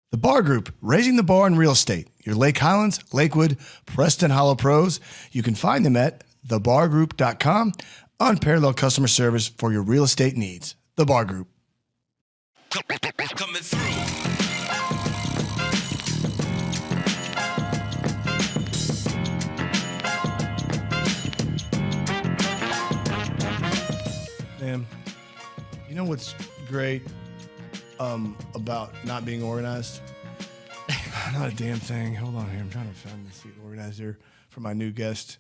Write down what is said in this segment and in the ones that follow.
The Bar Group, raising the bar in real estate. Your Lake Highlands, Lakewood, Preston Hollow pros. You can find them at thebargroup.com. Unparalleled customer service for your real estate needs. The Bar Group. Coming through. Man, you know what's great about not being organized? Not a damn thing. Hold on here. I'm trying to find this seat organizer for my new guest.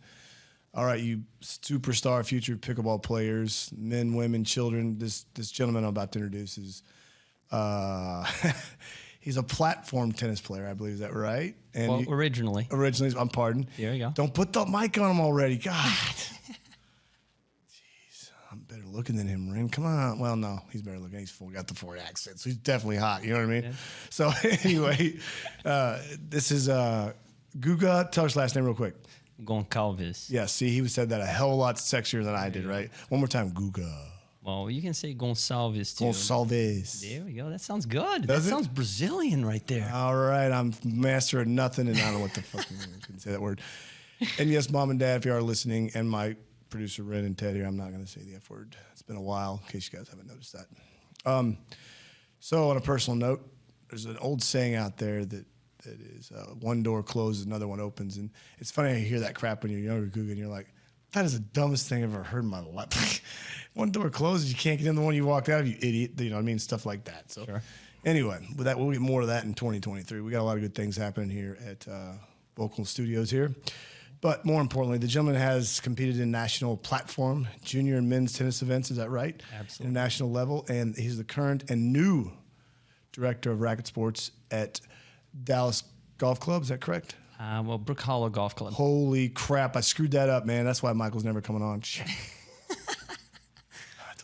All right, you superstar future pickleball players, men, women, children. This gentleman I'm about to introduce is he's a platform tennis player, I believe. Is that right? And Well, originally. I'm pardon. There you go. Don't put the mic on him already. God. I'm better looking than him, Ren. Come on. Well, no, he's better looking. He's got the Florida accent, so he's definitely hot. You know what I mean? Yeah. So anyway, this is Guga. Tell us your last name real quick. Congalves. Yeah, see, he said that a hell of a lot sexier than I did, right? One more time, Guga. Well, you can say Gonçalves too. Gonçalves. There we go. That sounds good. Does that it? sounds Brazilian right there. All right, I'm master of nothing, and I don't know what the fuck. I couldn't say that word. And yes, Mom and Dad, if you are listening, and my producer Ren and Ted here, I'm not going to say the F word. It's been a while, in case you guys haven't noticed that. So on a personal note, there's an old saying out there that is one door closes, another one opens. And it's funny how you hear that crap when you're younger, Guga, and you're like, that is the dumbest thing I've ever heard in my life. One door closes, you can't get in the one you walked out of, you idiot. You know what I mean? Stuff like that. So Sure. Anyway, with that, we'll get more of that in 2023. We got a lot of good things happening here at Vocal Studios here. But more importantly, the gentleman has competed in national platform, junior and men's tennis events. Is that right? Absolutely. International level. And he's the current and new director of Racquet Sports at Dallas Golf Club. Is that correct? Well, Brook Hollow Golf Club. Holy crap. I screwed that up, man. That's why Michael's never coming on. Shit.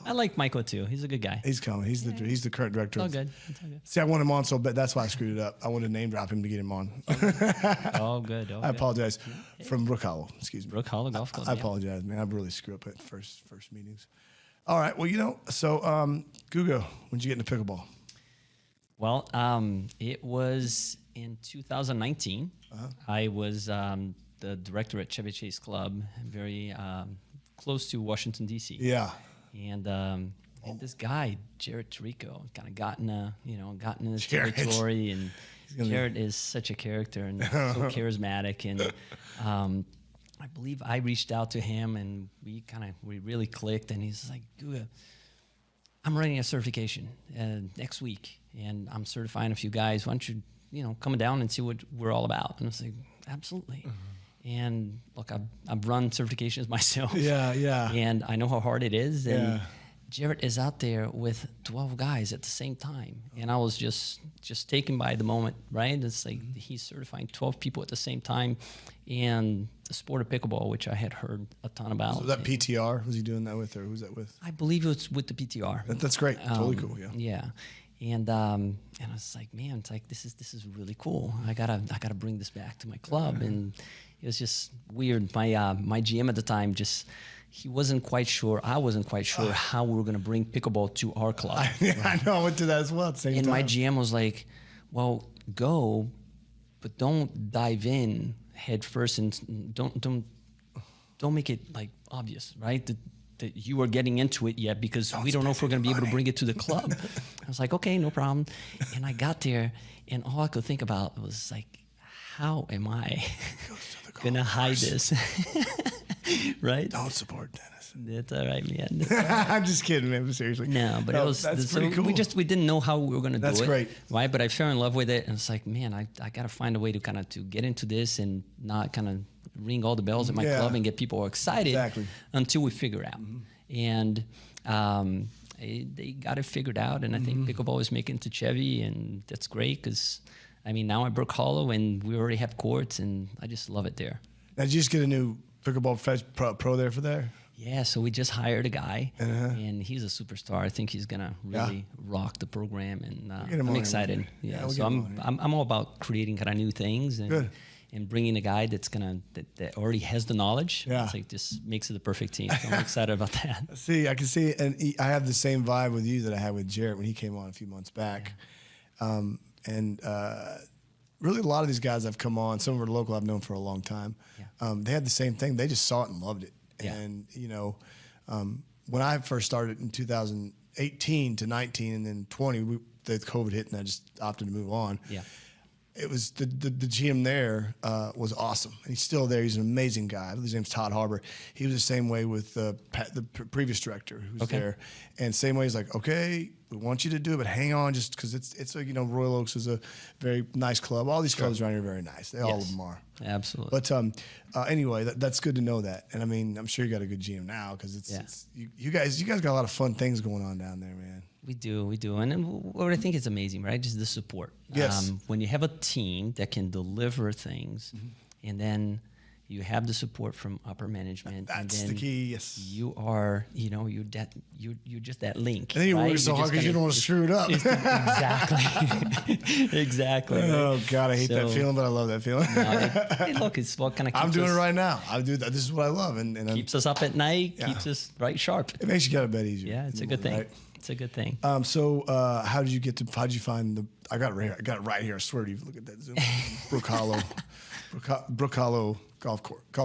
I like Michael too. He's a good guy. He's coming. He's the current director. It's all good. It's all good. See, I want him on, so that's why I screwed it up. I wanted to name drop him to get him on. All good. All I good. apologize. From Brook Hollow, excuse me. Brook Hollow Golf Club. I yeah. apologize, man. I really screw up at first meetings. All right. Well, so Guga, when'd you get into pickleball? Well, it was in 2019. I was the director at Chevy Chase Club, very close to Washington, D.C. Yeah. And this guy, Jared Tirico, kind of gotten in his Jared. territory. And Jared is such a character and so charismatic. And I believe I reached out to him and we really clicked. And he's like, Guga, I'm running a certification next week, and I'm certifying a few guys. Why don't you, come down and see what we're all about? And I was like, absolutely. And look, I've run certifications myself. Yeah. And I know how hard it is. And Yeah. Jared is out there with 12 guys at the same time. And I was just taken by the moment, right? It's like he's certifying 12 people at the same time. And the sport of pickleball, which I had heard a ton about. Was that PTR? Was he doing that with, or who's that with? I believe it was with the PTR. That's great. Totally cool. Yeah. Yeah. And I was like, man, it's like this is really cool. I gotta bring this back to my club. And it was just weird. My GM at the time he wasn't quite sure. I wasn't quite sure how we were gonna bring pickleball to our club. I know. I went through that as well at the same And time. my GM was like, well, go, but don't dive in head first, and don't make it like obvious, right? That you are getting into it yet, because we don't know if we're going to be able to bring it to the club. I was like, okay, no problem. And I got there, and all I could think about was like, how am I going to hide this? Right? Don't support tennis. That's all right, man. I'm just kidding, man. But seriously. No, but it was that's so pretty cool. we didn't know how we were going to do it. That's great. Right? But I fell in love with it, and it's like, man, I got to find a way to to get into this and not kind of ring all the bells at my club and get people excited until we figure out. And they got it figured out, and I think pickleball is making it to Chevy, and that's great because, now at Brook Hollow, and we already have courts, and I just love it there. Now, did you just get a new pickleball pro there for there? Yeah, so we just hired a guy, and he's a superstar. I think he's gonna really rock the program, and I'm excited. So I'm all about creating kind of new things and bringing a guy that already has the knowledge. Yeah, it's like just makes it the perfect team. So I'm excited about that. See, I can see, and I have the same vibe with you that I had with Jarrett when he came on a few months back. And really, a lot of these guys I've come on, some of them are local I've known for a long time. Yeah. They had the same thing. They just saw it and loved it. Yeah. And, when I first started in 2018 to 19 and then 20, the COVID hit and I just opted to move on. Yeah. It was the GM there was awesome. And he's still there. He's an amazing guy. His name's Todd Harbor. He was the same way with the previous director who was there. And same way, he's like, okay, we want you to do it, but hang on, just because it's a, Royal Oaks is a very nice club. All these clubs around here are very nice. They all of them are. Absolutely. But anyway, that's good to know that. And I mean, I'm sure you got a good GM now because it's you guys got a lot of fun things going on down there, man. We do. And then what I think is amazing, right? Just the support. Yes. When you have a team that can deliver things, and then you have the support from upper management. That's and then the key. Yes. You are, you're just that link. And then you right? work so hard because you don't want to screw it up. Exactly. Exactly. Oh God, I hate that feeling, but I love that feeling. Hey, look, it's what kind of keeps I'm doing us, it right now. I do that. This is what I love, and keeps us up at night. Keeps us right sharp. It makes you go to bed easier. Yeah, it's a good thing. Right? It's a good thing. So how did you find the? I got it right here. I swear to you. Look at that Zoom. Brook Hollow Golf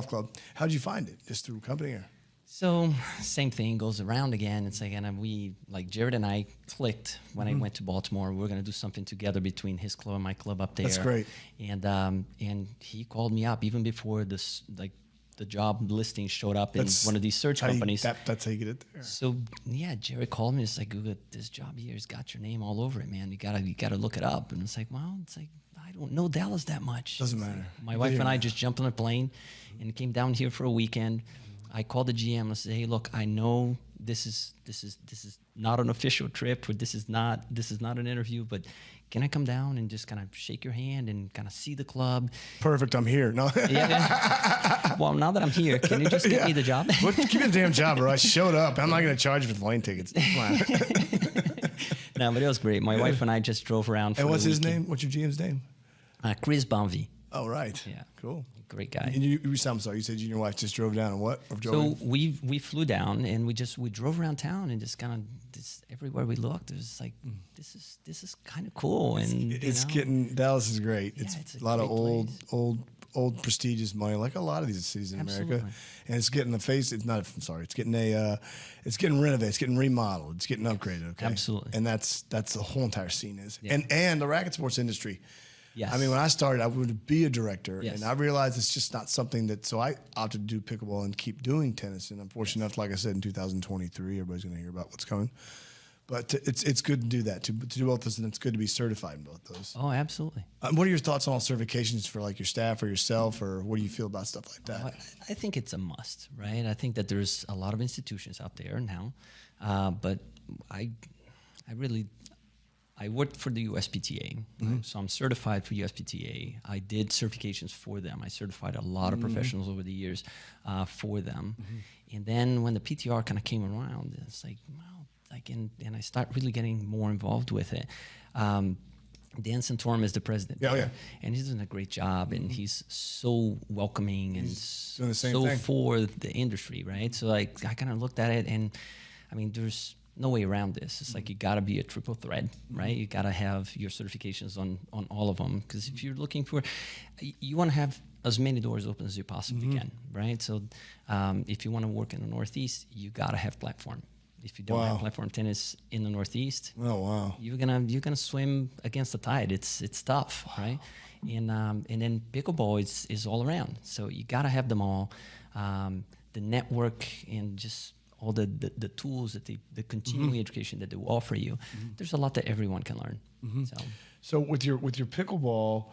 Club. How did you find it? Just through company or? So same thing goes around again. It's like, and we, like Jared and I clicked when I went to Baltimore. We were going to do something together between his club and my club up there. That's great. And he called me up even before this, like the job listing showed up in one of these search companies. That's how you get it there. So yeah, Jared called me. It's like, Guga, this job here has got your name all over it, man. You gotta look it up. And it's like, well, I don't know Dallas that much. Doesn't matter. My wife and I just jumped on a plane and came down here for a weekend. I called the GM and said, hey, look, I know this is not an official trip, or this is not an interview, but can I come down and just kind of shake your hand and kind of see the club? Perfect. I'm here. No. Yeah. Well, now that I'm here, can you just get me the job? Give me the damn job, bro. I showed up. I'm not going to charge you for the plane tickets. No, but it was great. My wife and I just drove around. For and what's his weekend. name? What's your GM's name? Chris Bonvie. Oh, right. Yeah. Cool. Great guy. And I'm sorry, you said you and your wife just drove down and what? So we flew down and we drove around town and just kind of everywhere we looked, it was like this is kind of cool. And it's getting Dallas is great. Yeah, it's a lot of old prestigious money, like a lot of these cities in America. And it's getting it's getting renovated, it's getting remodeled, it's getting upgraded. Okay. Absolutely. And that's the whole entire scene is. Yeah. And the racket sports industry. Yes. I mean, when I started, I wanted to be a director, Yes. and I realized it's just not something that. So I opted to do pickleball and keep doing tennis. And I'm fortunate enough, like I said, in 2023, everybody's going to hear about what's coming. But it's good to do that, to do both those, and it's good to be certified in both those. Oh, absolutely. What are your thoughts on all certifications for like your staff or yourself, or what do you feel about stuff like that? I think it's a must, right? I think that there's a lot of institutions out there now, but I worked for the USPTA, right? So I'm certified for USPTA. I did certifications for them. I certified a lot of professionals over the years for them. And then when the PTR kind of came around, it's like, wow, and I start really getting more involved with it. Dan Santorum is the president. Yeah, yeah. And he's doing a great job, and he's so welcoming and doing the same so thing. for the industry, right? So like I kind of looked at it, and I mean, there's no way around this. It's like you got to be a triple threat, right? You got to have your certifications on all of them, because if you're looking for, you want to have as many doors open as you possibly can, right? So if you want to work in the Northeast, you got to have platform. If you don't have platform tennis in the Northeast, you're gonna swim against the tide. It's tough, right? And then pickleball is all around. So you got to have them all. The network and just all the tools that the continuing education that they will offer you. There's a lot that everyone can learn. So with your pickleball,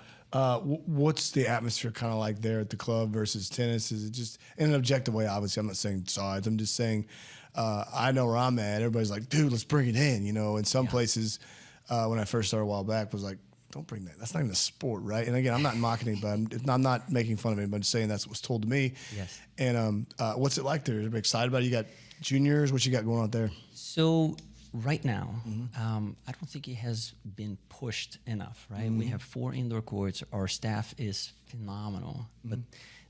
what's the atmosphere kind of like there at the club versus tennis? Is it just in an objective way? Obviously, I'm not saying sides. I'm just saying I know where I'm at. Everybody's like, dude, let's bring it in. In some places when I first started a while back was like, don't bring that. That's not even a sport, right? And again, I'm not mocking anybody. I'm not making fun of anybody. I'm just saying that's what was told to me. Yes. And what's it like there? Is everybody excited about it? You got juniors? What you got going on there? So right now, I don't think it has been pushed enough, right? We have 4 indoor courts. Our staff is phenomenal, but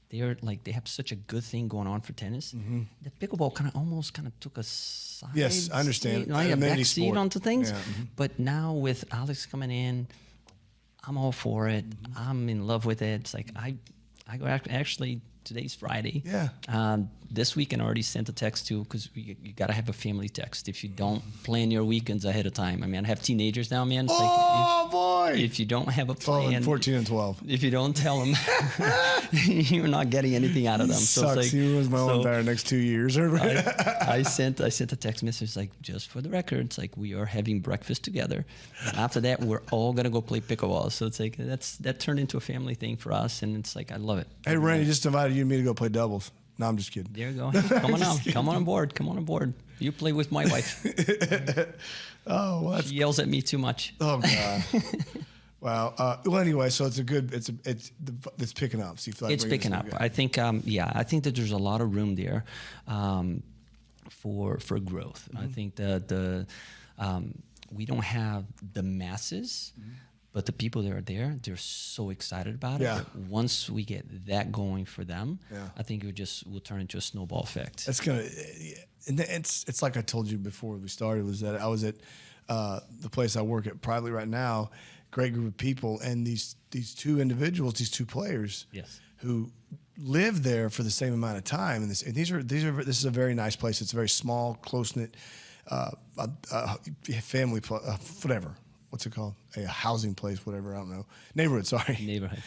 they have such a good thing going on for tennis. The pickleball kind of took a side. Yes, I understand. Like a back seat sport. onto things. Yeah. But now with Alex coming in, I'm all for it. I'm in love with it. It's like I go actually. Today's Friday. Yeah. This weekend I already sent a text to, because you got to have a family text. If you don't plan your weekends ahead of time, I mean, I have teenagers now, man. It's boy. If you don't have a 12 plan, 14 and 12. if you don't tell them, you're not getting anything out of them. So Sucks. it's like, He was my own entire next 2 years. I sent a text message like, just for the record, it's like we are having breakfast together, and after that we're all gonna go play pickleball. So it's like that turned into a family thing for us, and it's like I love it. Hey, Randy just invited you and me to go play doubles. No, I'm just kidding. There you go. Come on out. Come on board. Come on board. You play with my wife. Oh, well, she yells at me too much. Oh God. Wow. Well, anyway, so it's picking up. So you feel like It's picking up. I think, I think that there's a lot of room there for growth. I think that we don't have the masses, but the people that are there, they're so excited about it. Yeah. That once we get that going for them, Yeah. I think will turn into a snowball effect. It's gonna, and it's like I told you before we started, was that I was at the place I work at privately right now, great group of people, and these two individuals, these two players, Yes. who live there for the same amount of time, and this is a very nice place. It's a very small, close knit family, whatever. What's it called? A housing place, whatever. I don't know. Neighborhood. Sorry. Neighborhood.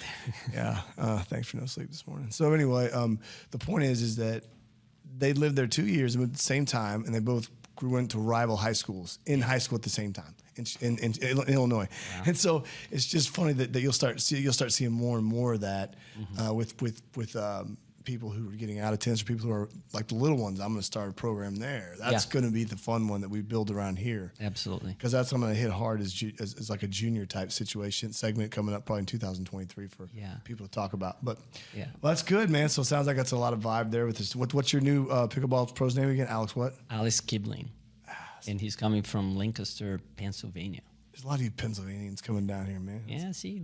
Yeah. Thanks for no sleep this morning. So anyway, the point is that they lived there 2 years at the same time, and they both went to rival high schools in high school at the same time in Illinois. Wow. And so it's just funny that you'll start seeing more and more of that with people who are getting out of tennis, or people who are like the little ones. I'm going to start a program there. That's going to be the fun one that we build around here. Absolutely. Because that's I'm going to hit hard as like a junior type situation segment coming up probably in 2023 for people to talk about. But well, that's good, man. So it sounds like that's a lot of vibe there with this. What's your new pickleball pro's name again? Alex what? Alex Kibling. And he's coming from Lancaster, Pennsylvania. There's a lot of you Pennsylvanians coming down here, man. Yeah, see,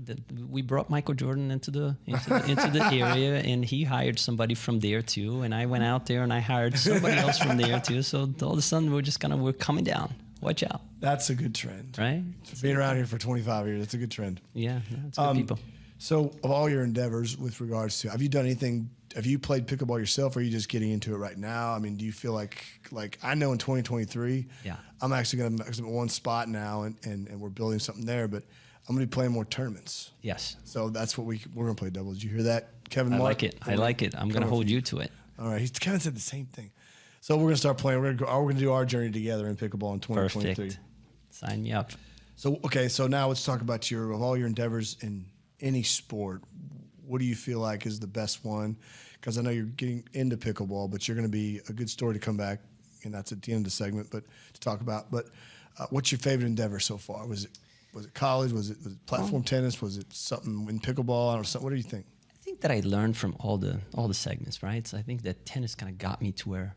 we brought Michael Jordan into the area, and he hired somebody from there too. And I went out there and I hired somebody else from there too. So all of a sudden we're coming down. Watch out. That's a good trend, right? Being around here for 25 years, that's a good trend. Yeah, it's good people. So of all your endeavors with regards to, have you done anything? Have you played pickleball yourself, or are you just getting into it right now? I mean, do you feel like I know in 2023, I'm actually going to be one spot now, and we're building something there, but I'm going to be playing more tournaments. Yes. So that's what we're going to play doubles. Did you hear that, Kevin? I like it. I like it. I'm going to hold you to it. All right. Kevin said the same thing. So we're going to start playing. We're going to do our journey together in pickleball in 2023. Perfect. Sign me up. So, okay. So now let's talk about of all your endeavors in any sport. What do you feel like is the best one? Because I know you're getting into pickleball, but you're going to be a good story to come back, and that's at the end of the segment, but to talk about. But what's your favorite endeavor so far? Was it college? Was it platform tennis? Was it something in pickleball? I don't know. What do you think? I think that I learned from all the segments, right? So I think that tennis kind of got me to where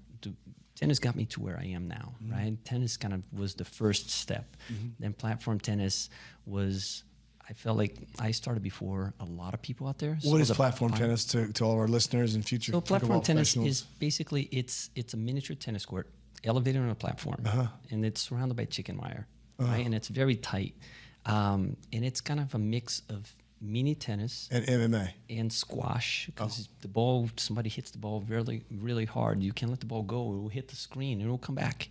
I am now, right? Tennis kind of was the first step. Then platform tennis was. I felt like I started before a lot of people out there. What is platform tennis to all of our listeners and future? So platform tennis is basically it's a miniature tennis court elevated on a platform, and it's surrounded by chicken wire, right? And it's very tight, and it's kind of a mix of mini tennis and MMA and squash, because the ball, somebody hits the ball really, really hard. You can't let the ball go; it will hit the screen and it will come back,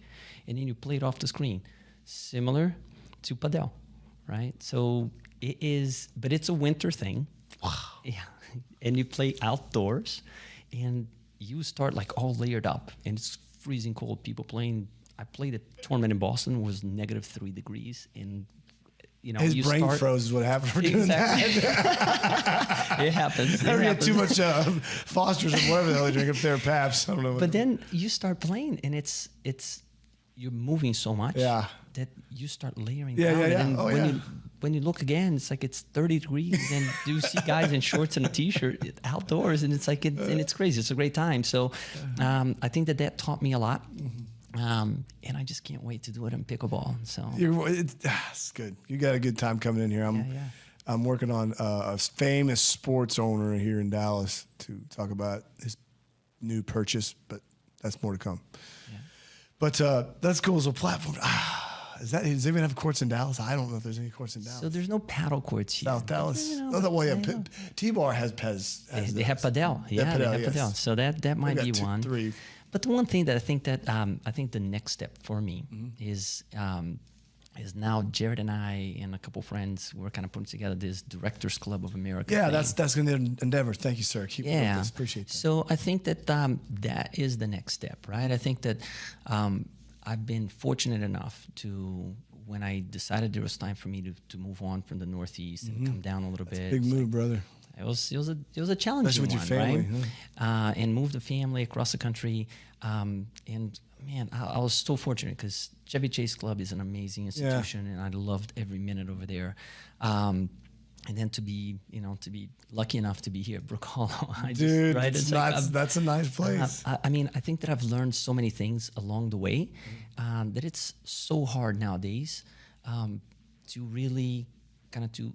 and then you play it off the screen, similar to padel, right? So. It is, but it's a winter thing. Wow. Yeah. And you play outdoors, and you start like all layered up, and it's freezing cold. People playing. I played a tournament in Boston. It was -3 degrees, and his brain froze is what happened for doing that. It happens. I had too much Foster's or whatever the hell they drink up there, Paps. I don't know. But then you start playing, and it's you're moving so much that you start layering down. And when you look again, it's like it's 30 degrees, and you see guys in shorts and a t-shirt outdoors, and it's like and it's crazy. It's a great time. So I think that taught me a lot, and I just can't wait to do it in pickleball. So it's good. You got a good time coming in here. I'm working on a famous sports owner here in Dallas to talk about his new purchase, but that's more to come. Yeah. But that's cool. So platform. Does it even have courts in Dallas? I don't know if there's any courts in Dallas. So there's no paddle courts here. South Dallas. You know, Oh, well, yeah. I know. T-Bar has They have padel. Yeah, they have yes. padel. So that might be one. 3. But the one thing that I think the next step for me is now Jared and I and a couple friends, we're kind of putting together this Directors Club of America. Yeah, thing. that's going to be an endeavor. Thank you, sir. Keep up this. Appreciate that. So I think that that is the next step, right? I think that I've been fortunate enough to, when I decided there was time for me to move on from the Northeast and come down a little bit. Big move, brother. It was a challenging Especially with your family, right? And moved the family across the country. And man, I was so fortunate because Chevy Chase Club is an amazing institution, and I loved every minute over there. And then to be lucky enough to be here at Brook Hollow. That's a nice place. I mean, I think that I've learned so many things along the way that it's so hard nowadays to really kind of to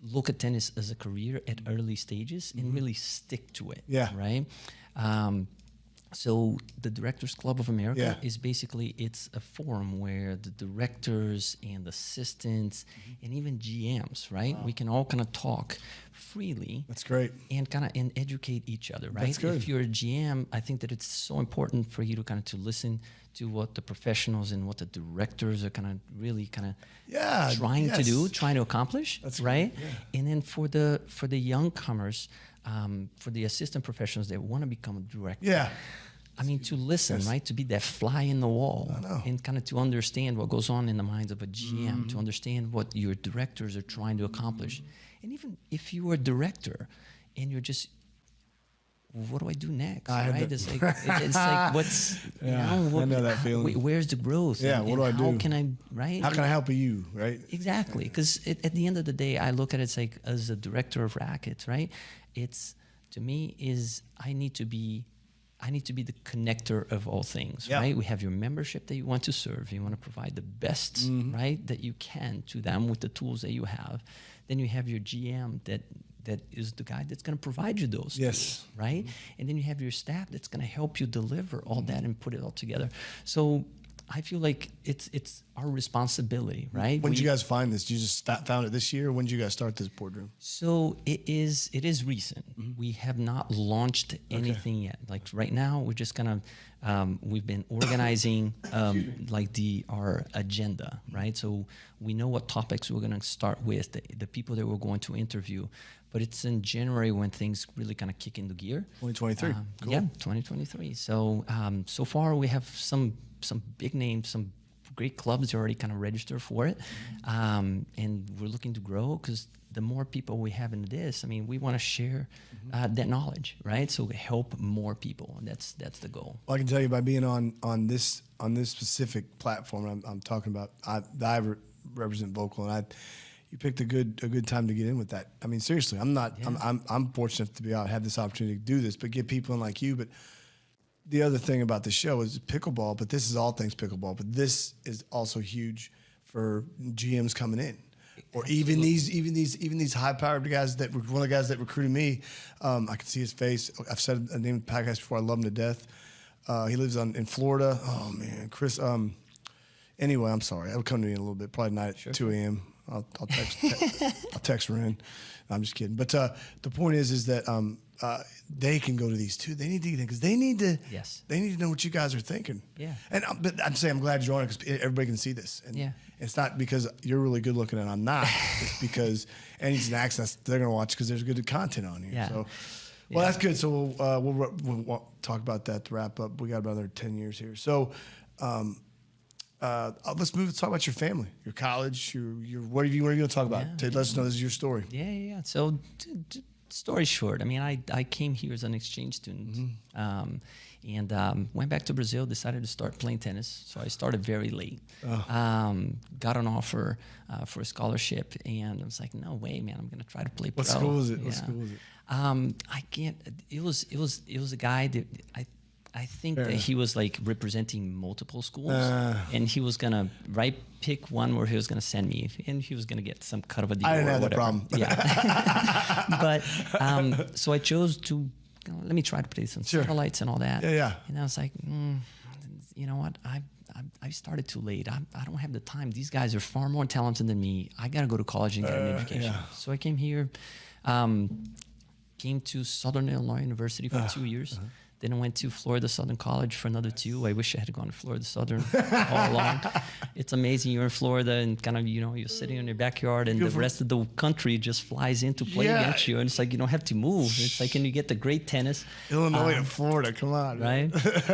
look at tennis as a career at early stages and really stick to it. Yeah. Right. So the Directors Club of America is basically, it's a forum where the directors and assistants and even GMs, right? We can all kind of talk freely. That's great. And kind of educate each other, right? That's good. If you're a GM, I think that it's so important for you to kind of to listen to what the professionals and what the directors are kind of really kind of trying to accomplish. That's right. Great. Yeah. And then for the young comers, for the assistant professionals that want to become a director. Yeah. I mean, to listen, right? To be that fly in the wall and kind of to understand what goes on in the minds of a GM, to understand what your directors are trying to accomplish. And even if you are a director and you're just, what do I do next? Right? It's like what's, I know that feeling. Where's the growth? Yeah, what do I do? How can I, right? How can I help you, right? Exactly. Because at the end of the day, I look at it like, as a director of rackets, right? It's, to me, is I need to be the connector of all things, right? We have your membership that you want to serve. You want to provide the best, right, that you can to them with the tools that you have. Then you have your GM that is the guy that's going to provide you those tools, right? And then you have your staff that's going to help you deliver all that and put it all together. So I feel like it's our responsibility, right? When did you guys find this? Did you just found it this year? When did you guys start this boardroom? So it is recent. We have not launched anything yet. Like right now, we're just kind of we've been organizing our agenda, right? So we know what topics we're going to start with, the people that we're going to interview. But it's in January when things really kind of kick into gear. 2023. Cool. Yeah, 2023. So so far we have some big names, some great clubs already kind of registered for it. And we're looking to grow because the more people we have in this, I mean, we want to share that knowledge, right? So we help more people, and that's the goal. Well, I can tell you by being on this specific platform I'm talking about, I represent Vocal, and you picked a good time to get in with that. I mean, seriously, I'm fortunate to have this opportunity to do this, but get people in like you. But the other thing about the show is pickleball, but this is all things pickleball. But this is also huge for GMs coming in, or even these high-powered guys that one of the guys that recruited me. I can see his face. I've said a name in the podcast before. I love him to death. He lives in Florida. Oh man, Chris. Anyway, I'm sorry. I'll come to you in a little bit. Probably not at 2 a.m. I'll text her in. No, I'm just kidding. But the point is that they can go to these too. They need to get in because they need to. Yes. They need to know what you guys are thinking. Yeah. And but I'm saying I'm glad you're on it because everybody can see this. And it's not because you're really good looking and I'm not. It's because and he's an accent. They're gonna watch because there's good content on here. Yeah. So. Well, that's good. So we'll talk about that to wrap up. We got about another 10 years here. So. Let's talk about your family, your college, your what are you going to talk about? Let us know this is your story. Yeah. So, story short, I mean, I came here as an exchange student, and went back to Brazil. Decided to start playing tennis. So I started very late. Got an offer for a scholarship, and I was like, no way, man, I'm going to try to play pro. What school was it? What school was it? I can't. It was a guy that I think that he was like representing multiple schools, and he was gonna pick one where he was gonna send me, and he was gonna get some cut of a deal. I didn't have that problem. Yeah, but so I chose to let me try to play some satellites and all that. Yeah. And I was like, you know what, I started too late. I don't have the time. These guys are far more talented than me. I got to go to college and get an education. Yeah. So I came here, came to Southern Illinois University for 2 years. Then I went to Florida Southern College for another 2. I wish I had gone to Florida Southern all along. It's amazing. You're in Florida and kind of, you're sitting in your backyard and the rest of the country just flies in to play against you. And it's like, you don't have to move. It's like, and you get the great tennis. Illinois and Florida, come on. Right?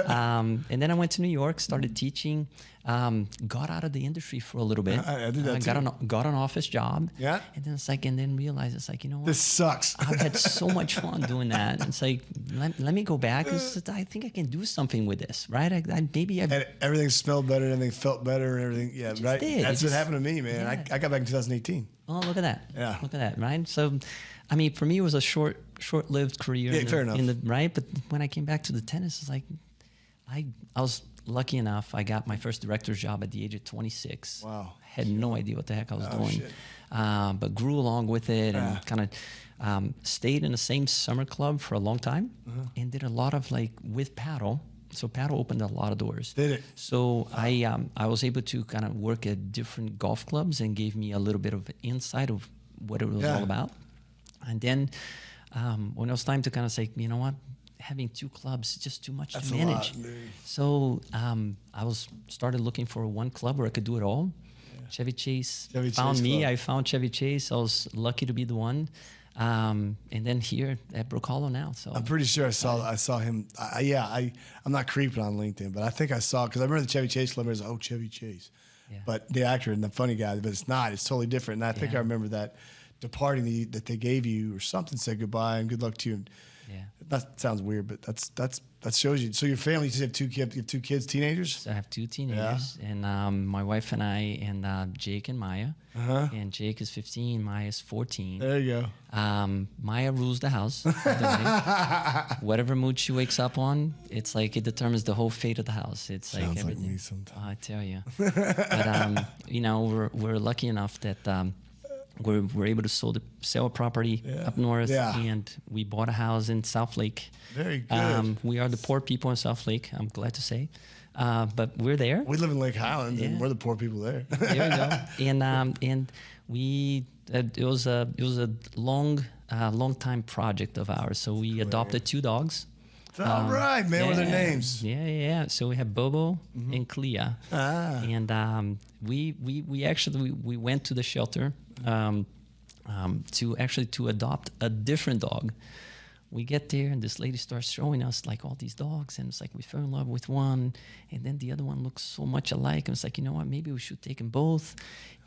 And then I went to New York, started teaching, got out of the industry for a little bit. I did that too. Got an office job. Yeah. And then it's like, and then realized it's like, you know what? This sucks. I've had so much fun doing that. It's like, let me go back. I think I can do something with this, right? And everything smelled better, and everything felt better, and everything. Yeah, right. That's what happened to me, man. Yeah. I got back in 2018. Oh, look at that. Yeah. Look at that, right? So, I mean, for me, it was a short-lived career. Yeah, fair enough. Right? But when I came back to the tennis, it's like, I was lucky enough. I got my first director's job at the age of 26. Wow. Had no idea what the heck I was doing. Shit. But grew along with it and kind of stayed in the same summer club for a long time and did a lot of with paddle. So paddle opened a lot of doors. Did it? So I was able to kind of work at different golf clubs and gave me a little bit of insight of what it was all about. And then when it was time to kind of say, you know what, having 2 clubs is just too much to manage. A lot, dude. So I started looking for one club where I could do it all. Chevy Chase found me. Club. I found Chevy Chase. I was lucky to be the one. And then here at Brook Hollow now. So I'm pretty sure I saw him. I'm not creeping on LinkedIn, but I think I saw, because I remember the Chevy Chase Club. It was Chevy Chase, but the actor and the funny guy. But it's not. It's totally different. And I think I remember that departing that they gave you or something, said goodbye and good luck to you. Yeah. That sounds weird, but that shows you. So your family, you have 2 kids. You have 2 kids, teenagers. So I have 2 teenagers, and my wife and I, and Jake and Maya. And Jake is 15, Maya is 14. There you go. Maya rules the house. Whatever mood she wakes up on, it's like it determines the whole fate of the house. It's Sounds like everything. like me sometimes. I tell you. But we're lucky enough that. We're able to sell a property up north, and we bought a house in South Lake. Very good. We are the poor people in South Lake, I'm glad to say, but we're there. We live in Lake Highlands, and we're the poor people there. There we go. And we it was a long time project of ours. So we adopted 2 dogs. All right, man. What are their names? Yeah. So we have Bobo and Clea. And we actually went to the shelter to adopt a different dog. We get there and this lady starts showing us all these dogs, and it's like we fell in love with one, and then the other one looks so much alike, and it's like, you know what, maybe we should take them both.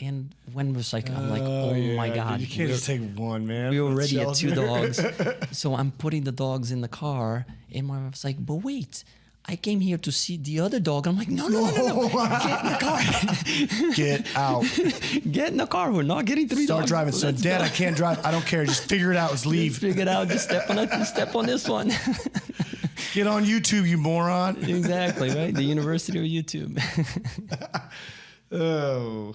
And when it was like, I'm like, oh my God, dude, you can't just take one, man. We were already at 2 dogs. So I'm putting the dogs in the car, and my wife's like, but wait, I came here to see the other dog. I'm like, no. Get in the car. Get out. Get in the car. We're not getting 3 Start dogs. driving. So, Dad, I can't drive. I don't care. Just figure it out. Let's leave. Just figure it out. Just step on this one. Get on YouTube, you moron. Exactly, right? The University of YouTube. Oh,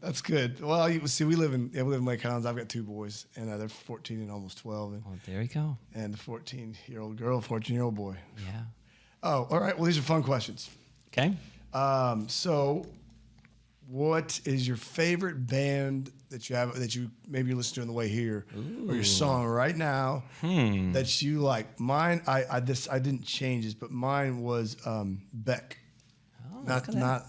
that's good. Well, we live in Lake Highlands. I've got 2 boys, and they're 14 and almost 12. And, there you go. And a 14-year-old girl, 14-year-old boy. Yeah. Oh, all right. Well, these are fun questions. Okay. So, what is your favorite band that you maybe listen to on the way here, or your song right now that you like? Mine, I didn't change this, but mine was Beck. Not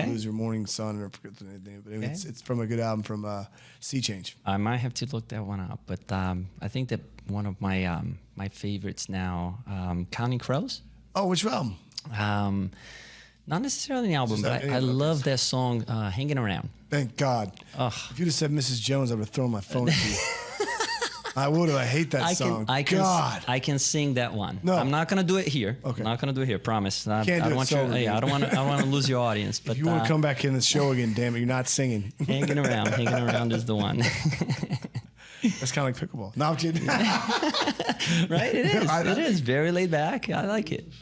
Loser, Morning Sun, or forget the name, but it's from a good album from Sea Change. I might have to look that one up, but I think that one of my my favorites now, Counting Crows. Oh, which album? Not necessarily an album, but I love that song, Hanging Around. Thank God. Ugh. If you'd have said Mrs. Jones, I would have thrown my phone at you. I would have. I hate that song. I can sing that one. No. I'm not going to do it here. Okay. I'm not going to do it here, promise. I Can't do don't it want sober, you. I don't want to lose your audience. But if you want to come back in the show again, damn it, you're not singing. Hanging Around is the one. That's kind of like pickleball. No, I'm kidding. Right? It is. It is very laid back. I like it.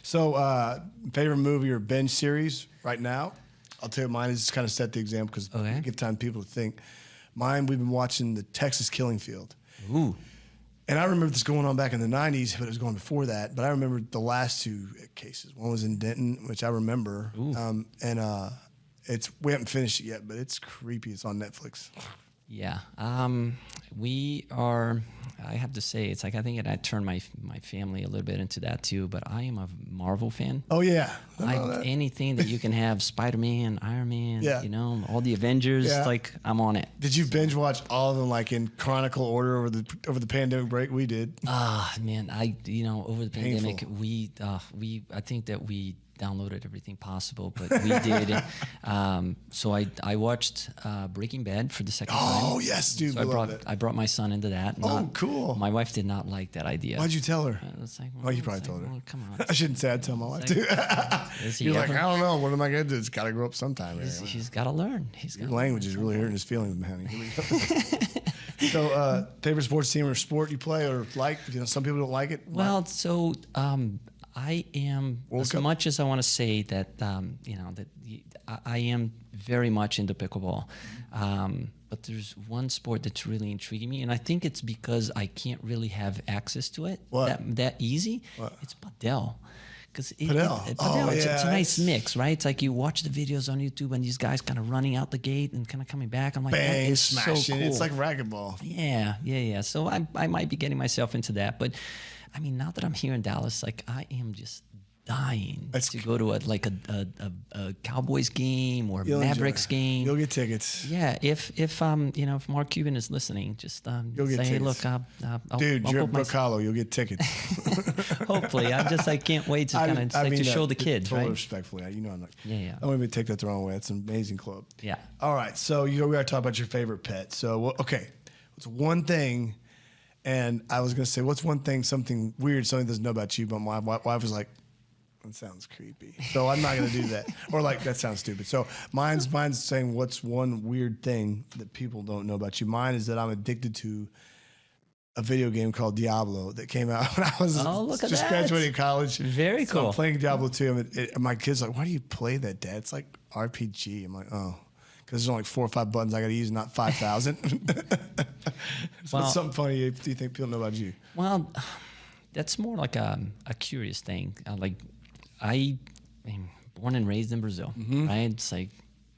So, favorite movie or binge series right now? I'll tell you mine is just kind of set the example because give time to people to think. Mine, we've been watching the Texas Killing Field. Ooh. And I remember this going on back in the 90s, but it was going before that. But I remember the last two cases. One was in Denton, which I remember. We haven't finished it yet, but it's creepy. It's on Netflix. Yeah. We are, I have to say, it's like I think I turned my family a little bit into that too, but I am a Marvel fan. Oh, yeah. Anything that you can have, Spider-Man, Iron Man, Yeah. you know, all the Avengers, Yeah. like I'm on it. Did you binge watch all of them like in chronicle order over the pandemic break? We did. Man, over the pandemic, Painful. I think that we downloaded everything possible, but we did. So I watched Breaking Bad for the second time. Oh, yes, dude. So I brought my son into that. Cool. My wife did not like that idea. Why'd you tell her? It's like, You probably told her. Well, come on. I shouldn't say I tell my wife too. You're like, I don't know. What am I going to do? It's got to grow up sometime. He's got to learn. Your language is really hurting his feelings, man. So, favorite sports team or sport you play or like? You know, some people don't like it. Well, so I am, World as Cup? much as I want to say that, I am very much into pickleball. But there's one sport that's really intriguing me, and I think it's because I can't really have access to it that easy. What? It's padel. Because Padel. It's a nice mix, right? It's like you watch the videos on YouTube and these guys kind of running out the gate and kind of coming back. I'm like, that Bang, is smashing. so cool. It's like racquetball. Yeah. So I might be getting myself into that. But I mean, now that I'm here in Dallas, like I am just dying to go to a Cowboys game or Mavericks game. You'll get tickets. Yeah, if Mark Cuban is listening, just You'll get say, hey, tickets. look, Dude, I'll you're put at my Brook Hollow. You'll get tickets. hopefully. I can't wait to kind of to show the kids, totally right? respectfully. You know, I'm like, Yeah. I don't even take that the wrong way. It's an amazing club. Yeah. All right, so we got to talk about your favorite pet. So, okay, what's one thing? And I was going to say, what's one thing, something weird, something doesn't know about you, but my wife was like, that sounds creepy. So I'm not going to do that. Or like, that sounds stupid. So mine's saying, what's one weird thing that people don't know about you? Mine is that I'm addicted to a video game called Diablo that came out when I was just graduating college. Very so cool. I'm playing Diablo 2. And my kid's like, why do you play that, Dad? It's like RPG. I'm like, oh. Because there's only like 4 or 5 buttons I got to use, not 5,000. So it's something funny. Do you think people know about you? Well, that's more like a curious thing. I am born and raised in Brazil, right? It's like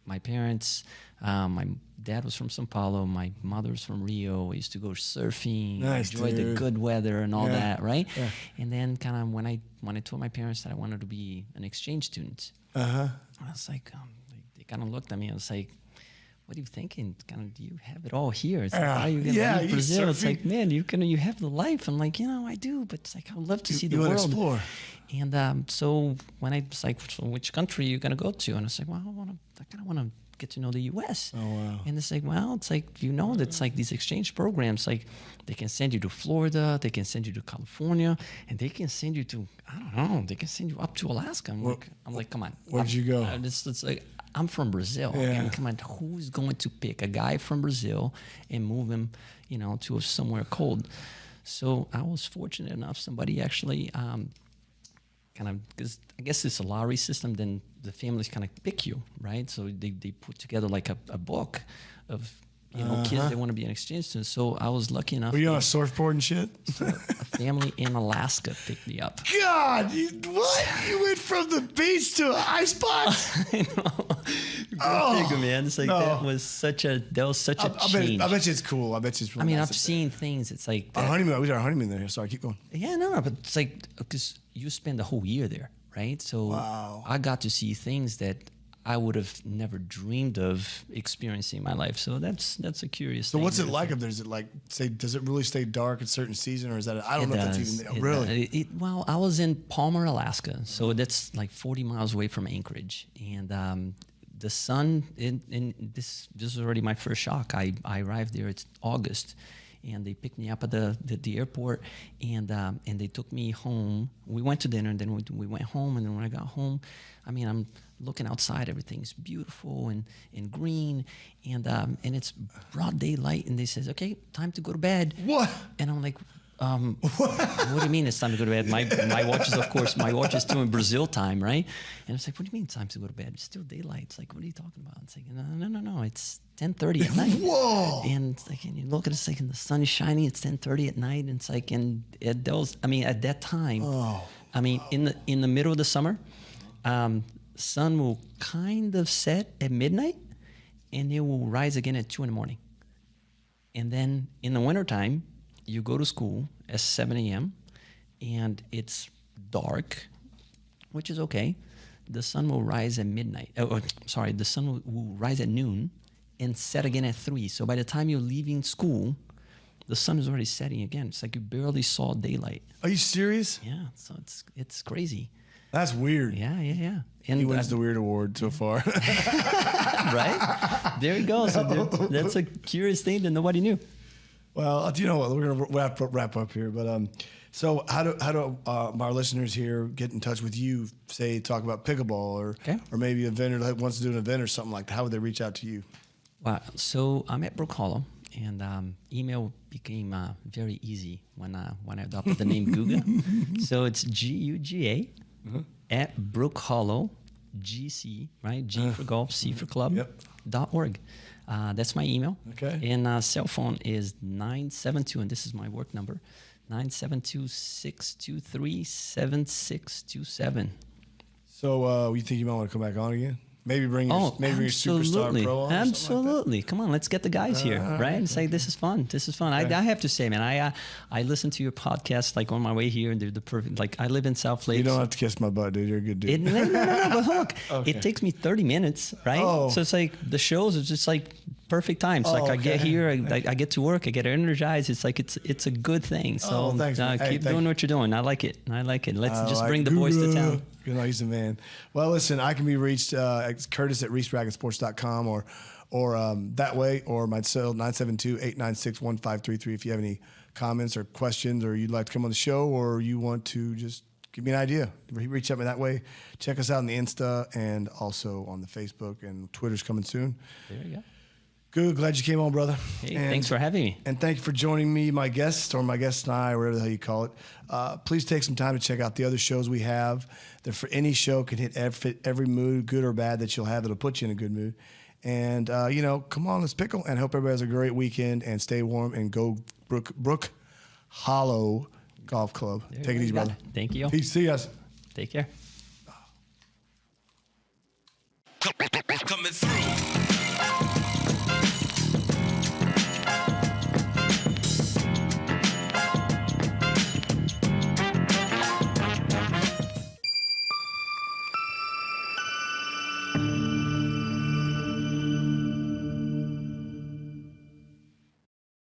my parents, my dad was from São Paulo, my mother's from Rio. I used to go surfing, enjoy the good weather and all that, right? Yeah. And then kind of when I told my parents that I wanted to be an exchange student, I was like, they kind of looked at me and was like, what are you thinking? Kind of, do you have it all here? It's like, how are you going to leave Brazil? It's like, man, you have the life. I'm like, I do, but it's like, I would love to see the world. Explore. And so when I was like, so which country are you going to go to? And I was like, well, I kind of want to get to know the U.S. Oh, wow. And it's like, well, it's like, that's like these exchange programs, like they can send you to Florida, they can send you to California, and they can send you to, I don't know, they can send you up to Alaska. I'm like, come on. Where'd you go? It's like, I'm from Brazil. Yeah. And come on, who's going to pick a guy from Brazil and move him, to somewhere cold? So I was fortunate enough, somebody actually kind of, because I guess it's a lottery system, then the families kind of pick you, right? So they put together like a book of kids that want to be an exchange student. So I was lucky enough. Were you on a surfboard and shit? So a family in Alaska picked me up. God, what? You went from the beach to an ice box? I know. Go figure, man. It's like that was such a change. I bet you it's cool. I bet you it's really nice. I've seen things. It's like our honeymoon. We did our honeymoon there. Sorry, keep going. Yeah, no, but it's like because you spend the whole year there, right? So I got to see things that I would have never dreamed of experiencing in my life. So that's a curious thing. So what's it like up there? Is it like, does it really stay dark at certain season, or is that? I don't know if that's even really. Well, I was in Palmer, Alaska, so that's like 40 miles away from Anchorage, and the sun. This is already my first shock. I arrived there. It's August. And they picked me up at the airport, and they took me home. We went to dinner, and then we went home. And then when I got home, I'm looking outside. Everything's beautiful and green, and it's broad daylight. And they says, "Okay, time to go to bed." What? And I'm like, What do you mean it's time to go to bed? My watch is, of course, my watch is still in Brazil time, right? And it's like, what do you mean it's time to go to bed? It's still daylight. It's like, what are you talking about? It's like, no. It's 10:30 at night. Whoa! And it's like, and you look at it, it's like, and the sun is shining. It's 10:30 at night, and it's like, and at those, I mean, at that time, I mean, in the middle of the summer, sun will kind of set at midnight, and it will rise again at 2 a.m. And then in the wintertime, you go to school at 7 a.m. and it's dark, which is okay. The sun will rise at midnight. The sun will rise at noon and set again at 3. So by the time you're leaving school, the sun is already setting again. It's like you barely saw daylight. Are you serious? Yeah, so it's crazy. That's weird. Yeah. And He wins the weird award so far. right? There you go. So that's a curious thing that nobody knew. Well, do you know what? We're gonna wrap up here, but so how do our listeners here get in touch with you? Say, talk about pickleball, or maybe a vendor that wants to do an event or something like that. How would they reach out to you? Wow. So I'm at Brook Hollow, and email became very easy when I adopted the name Guga. So it's Guga at Brook Hollow, GC, right? G for golf, C for club. .org. That's my email. Okay. And cell phone is 972, and this is my work number, 972-623-7627. So you think you might want to come back on again? Maybe bring your superstar pro on. Absolutely. Come on, let's get the guys here, right? And say, this is fun. Okay. I have to say, man, I listen to your podcast like on my way here, and they're the perfect. Like, I live in South Lake. You don't have to kiss my butt, dude. You're a good dude. No. But look, it takes me 30 minutes, right? Oh. So it's like the shows are just like perfect times. Like I get here, I get to work, I get energized. It's like it's a good thing. So thanks, keep doing what you're doing. I like it. Let's just bring the boys to town. You know, he's a man. Well, listen, I can be reached at Curtis at ReeseRacketSports.com or that way, or my cell 972-896-1533 if you have any comments or questions, or you'd like to come on the show, or you want to just give me an idea. Reach out me that way. Check us out on the Insta and also on the Facebook, and Twitter's coming soon. There you go. Good. Glad you came on, brother. Hey, thanks for having me. And thank you for joining me, my guest, or my guest and I, or whatever the hell you call it. Please take some time to check out the other shows we have. That for any show can fit every mood, good or bad, that you'll have that'll put you in a good mood. And, come on, let's pickle. And hope everybody has a great weekend, and stay warm, and go Brook Hollow Golf Club. Take it easy, brother. Thank you. Peace. See you guys. Take care.